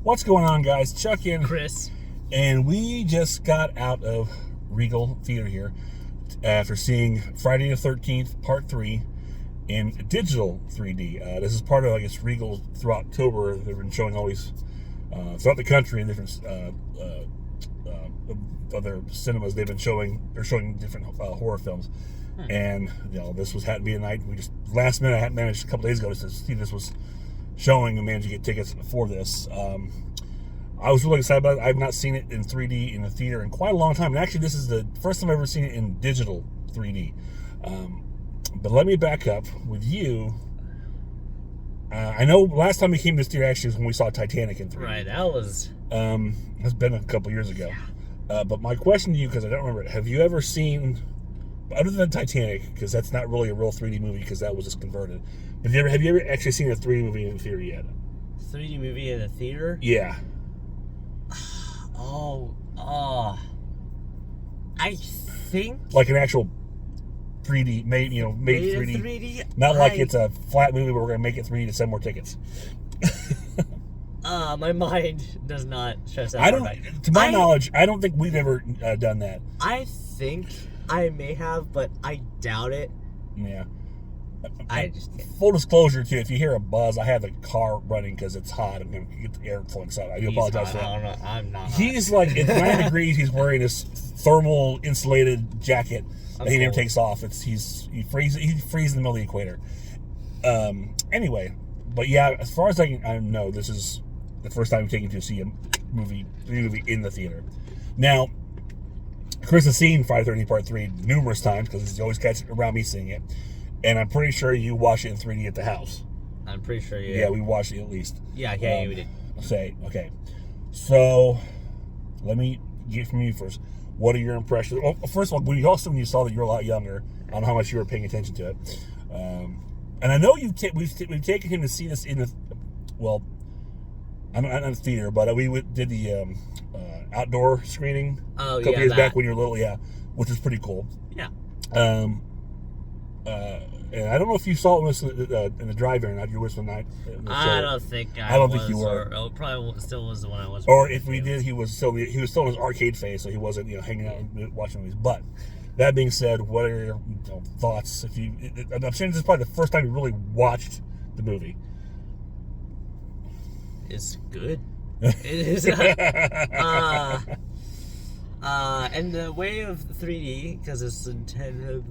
What's going on, guys? Chuck in. Chris. And we just got out of Regal Theater here after seeing Friday the 13th, Part 3 in digital 3D. This is part of, I guess, Regal through October. They've been showing all these throughout the country in different other cinemas. They're showing different horror films. And, this had to be a night. We just, last minute, I had managed a couple days ago to see this was showing and managed to get tickets for this. I was really excited about it. I've not seen it in 3D in the theater in quite a long time. And actually, this is the first time I've ever seen it in digital 3D. But let me back up with you. I know last time we came to this theater actually was when we saw Titanic in 3D. Right, that was... It's been a couple years ago. Yeah. But my question to you, because I don't remember it, have you ever seen, other than Titanic, because that's not really a real 3D movie because that was just converted, but have you ever actually seen a 3D movie in the theater yet? 3D movie in the theater? Yeah. I think... Like an actual 3D, made 3D. 3D? Not like it's a flat movie where we're going to make it 3D to sell more tickets. My mind does not stress that. To my knowledge, I don't think we've ever done that. I think I may have, but I doubt it. Yeah. I just full disclosure too, if you hear a buzz, I have the car running because it's hot. I'm going to get the air flowing outside. I do apologize for that. I don't know. I'm not. He's like, it's 9 degrees. He's wearing this thermal insulated jacket that he never takes off. He freezes in the middle of the equator. Anyway, but yeah, as far as I know, this is the first time I'm taking to see a movie in the theater. Now, Chris has seen Friday the 13th Part 3 numerous times because he's always catching around me seeing it. And I'm pretty sure you watched it in 3D at the house. I'm pretty sure you did. Yeah, we watched it at least. Yeah, we did. Okay. So, let me get from you first. What are your impressions? Well, first of all, when you saw that you were a lot younger, I don't know how much you were paying attention to it. And I know we've taken him to see this in the, well, I'm not in the theater, but we did the outdoor screening a couple years back when you were little, which was pretty cool. Yeah. And I don't know if you saw it in the drive-in or not. You were with night. I don't think you were. Or probably still was the one I was. Or if we did, he was still in his arcade phase, so he wasn't hanging out and watching movies. But that being said, what are your thoughts? I'm saying this is probably the first time you really watched the movie. It's good. It is. And the way of 3D, because it's intended,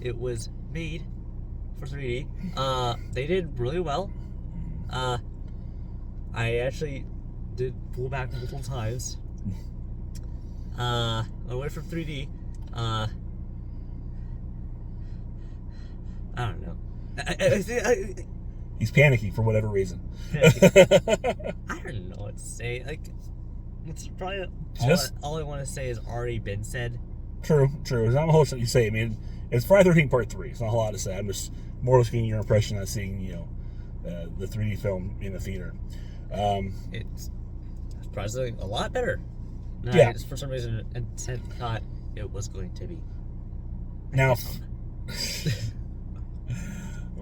it was made for 3D. They did really well. I actually did pull back multiple times. Away from 3D. I don't know. He's panicky for whatever reason. I don't know what to say. Like, it's probably all I want to say has already been said. True. There's not a whole lot you say. I mean, it's Friday the 13th Part 3. It's not a whole lot to say. I'm just more getting your impression on seeing, the 3D film in the theater. It's surprisingly a lot better. Yeah. For some reason, I thought it was going to be. Now,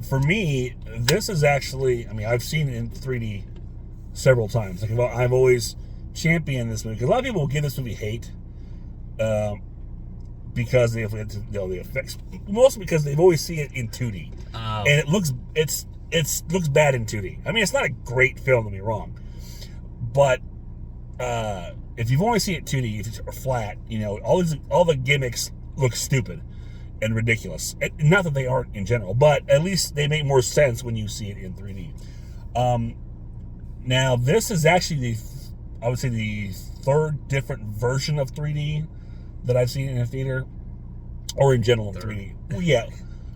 for me, this is actually, I've seen it in 3D several times. Like, I've always championed this movie because a lot of people will give this movie hate because they have the effects, mostly because they've always seen it in 2D, and it looks bad in 2D. It's not a great film, don't get me wrong, but if you've only seen it 2D or flat, all the gimmicks look stupid and ridiculous. Not that they aren't in general, but at least they make more sense when you see it in 3D. Now, this is actually I would say the third different version of 3D that I've seen in a theater, or in general in 3D. Well, yeah,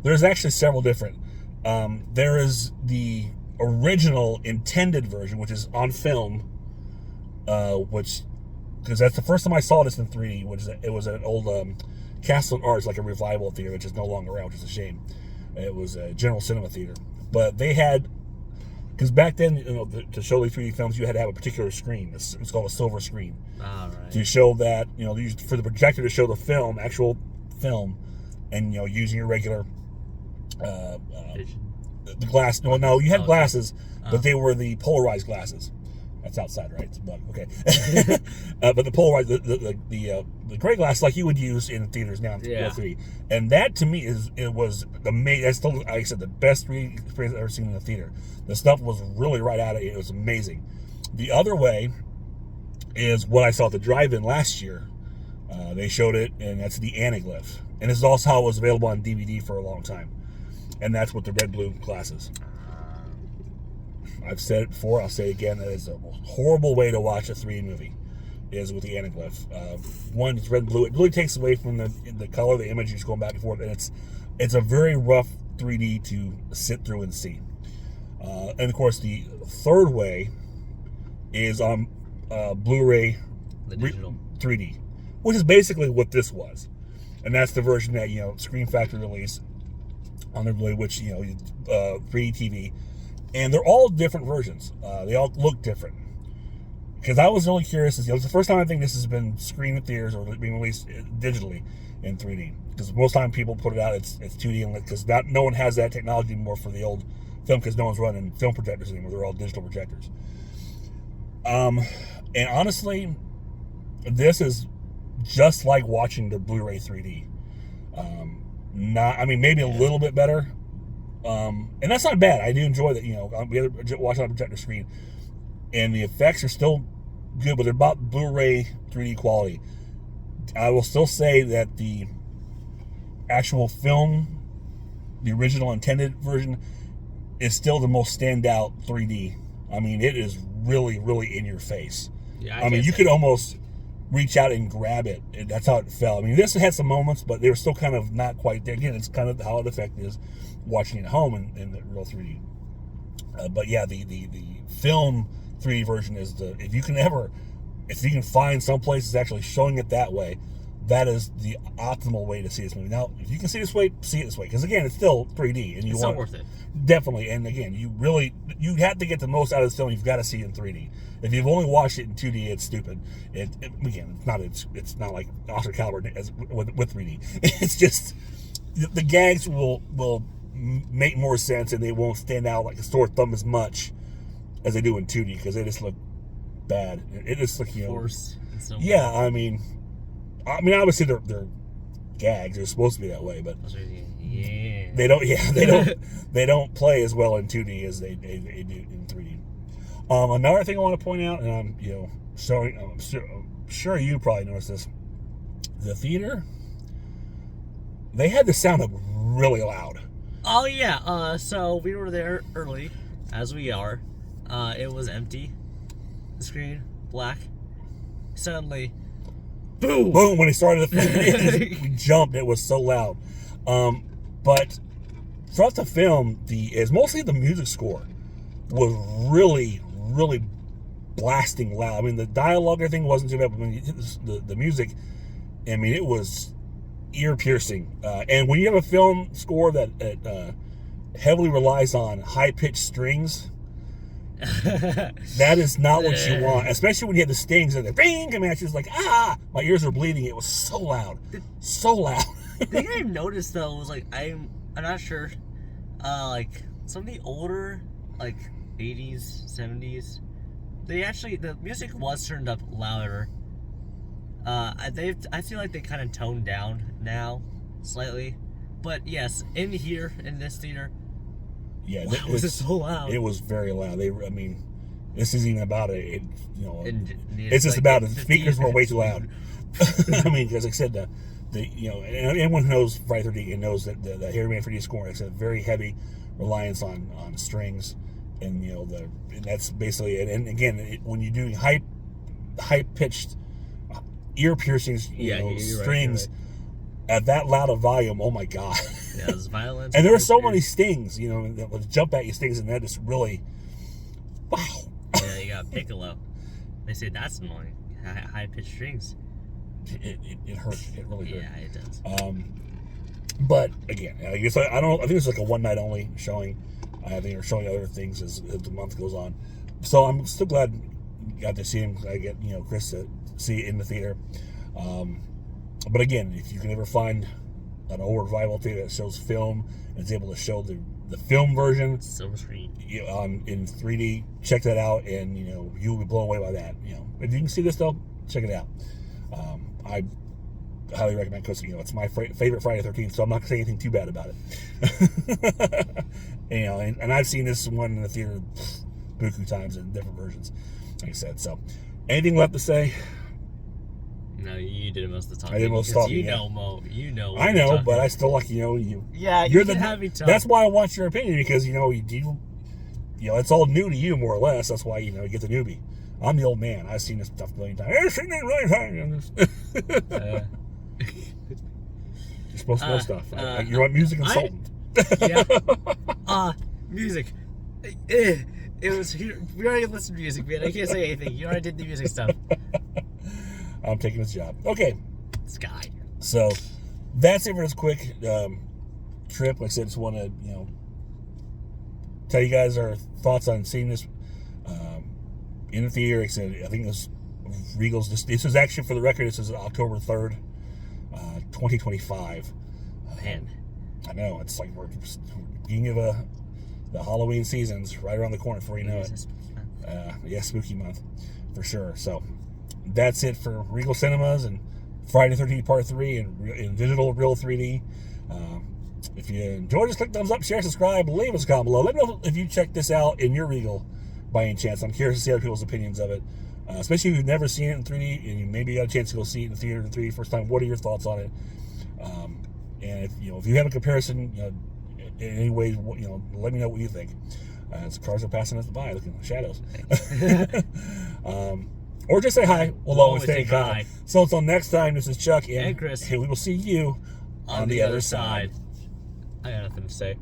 there's actually several different. There is the original intended version, which is on film, because that's the first time I saw this in 3D, it was an old Castle and Arts, like a revival theater, which is no longer around, which is a shame. It was a General Cinema theater, but they had, because back then, to show these 3D films, you had to have a particular screen. It's called a silver screen. All right. To show that, for the projector to show the film, actual film, and using your regular the glass. No, you had glasses, but they were the polarized glasses. That's outside, right? It's a bug. Okay. But the polarized, the gray glass like you would use in theaters now in Real 3D, and that to me was amazing. That's still, like I said, the best 3D experience I've ever seen in the theater. The stuff was really right at it. It was amazing. The other way is what I saw at the drive-in last year. They showed it, and that's the anaglyph, and this is also how it was available on DVD for a long time, and that's with the red-blue glasses. I've said it before, I'll say it again, that is a horrible way to watch a 3D movie, is with the anaglyph. One, it's red and blue. It really takes away from the color of the image, just going back and forth, and it's a very rough 3D to sit through and see. And of course, the third way is on Blu-ray, the digital 3D, which is basically what this was. And that's the version that, Screen Factory released on their Blu-ray, which, 3D TV. And they're all different versions. They all look different. Because I was really curious, it's the first time I think this has been screened in theaters or being released digitally in 3D. Because most time people put it out, it's 2D, because no one has that technology anymore for the old film, because no one's running film projectors anymore. They're all digital projectors. And honestly, this is just like watching the Blu-ray 3D. Maybe a little bit better. And that's not bad. I do enjoy that, we watch on a projector screen. And the effects are still good, but they're about Blu-ray 3D quality. I will still say that the actual film, the original intended version, is still the most standout 3D. It is really, really in your face. Yeah, you could almost reach out and grab it. And that's how it felt. This had some moments, but they were still kind of not quite there. Again, it's kind of how the effect is watching it at home in the real 3D. But yeah, the film 3D version is if you can find some place that's actually showing it that way, that is the optimal way to see this movie. Now, if you can see this way, see it this way, because again, it's still 3D, and it's still worth it. Definitely. And again, you have to get the most out of this film. You've got to see it in 3D. If you've only watched it in 2D, it's stupid. Again, it's not like Oscar caliber as with 3D. It's just the gags will make more sense, and they won't stand out like a sore thumb as much as they do in 2D, because they just look bad. It just look forced. Yeah, obviously they're gags. They're supposed to be that way, but yeah, they don't. Yeah, they don't play as well in 2D as they do in 3D. Another thing I want to point out, and I'm sure you probably noticed this. The theater, they had the sound up really loud. Oh yeah, so we were there early, as we are. It was empty. The screen, black. Suddenly, boom! Boom! When it started, we jumped. It was so loud. But throughout the film, it's mostly the music score was really, really blasting loud. The dialogue, everything wasn't too bad, but when you hit the music, it was ear piercing. And when you have a film score that heavily relies on high pitched strings, that is not what you want. Especially when you have the stings and the ring coming at you. It's like, my ears were bleeding. It was so loud, so loud. The thing I noticed though was I'm not sure. Some of the older 80s, 70s, the music was turned up louder. I feel like they kind of toned down now, slightly. But yes, in this theater, yeah, wow, was it so loud? It was very loud. This isn't even about it. It's just about it. The speakers were way too loud. Because like I said, and anyone who knows Friday 3D and knows that the Harryman 3D scoring is a very heavy reliance on strings, and and that's basically it. And again, when you're doing high pitched, ear piercing, strings at that loud of volume, oh my god! Yeah, it was violence. And there were so many stings, that would jump at you, stings, and that just really, wow. Yeah, you got piccolo. They say that's annoying. High pitched strings. It hurt. It really hurt. Yeah, it does. But again, I guess I don't. I think it's like a one night only showing. I think they're showing other things as the month goes on. So I'm still glad I got to see him. I get Chris to see it in the theater. But again, if you can ever find an old revival theater that shows film and is able to show the the film version Silver screen. in 3D. Check that out, and you'll be blown away by that. If you can see this though, check it out. I highly recommend because it's my favorite Friday the 13th, so I'm not gonna say anything too bad about it. And I've seen this one in the theater buku times in different versions, like I said. So, anything left to say? No, you did most of the talking. I did most of the talking. You know, Mo. You know. I know, but I still like you. Yeah, you're you can have me talk. That's why I want your opinion because it's all new to you more or less. That's why you get the newbie. I'm the old man. I've seen this stuff a million times. I've seen it a million times. You're supposed to know stuff. You're a music consultant. Music. It was. We already listened to music, man. I can't say anything. You already did the music stuff. I'm taking this job. Okay. Sky. So that's it for this quick trip. Like I said, just want to tell you guys our thoughts on seeing this in the theater. Like I said, I think this Regal's. This is actually, for the record, this is October 3rd, 2025. Man, I know it's like we're beginning of the Halloween season's right around the corner before you know it. Yeah, spooky month for sure. So that's it for Regal Cinemas and Friday the 13th Part 3 in digital Real 3D. If you enjoyed this, click thumbs up, share, subscribe, leave us a comment below. Let me know if you checked this out in your Regal by any chance. I'm curious to see other people's opinions of it, especially if you've never seen it in 3D and you maybe got a chance to go see it in the theater in 3D first time. What are your thoughts on it? And if you have a comparison, in any way, let me know what you think. As cars are passing us by, looking at the shadows. Or just say hi. We'll always say hi. So until next time, this is Chuck and Chris. And we will see you on the other side. I got nothing to say.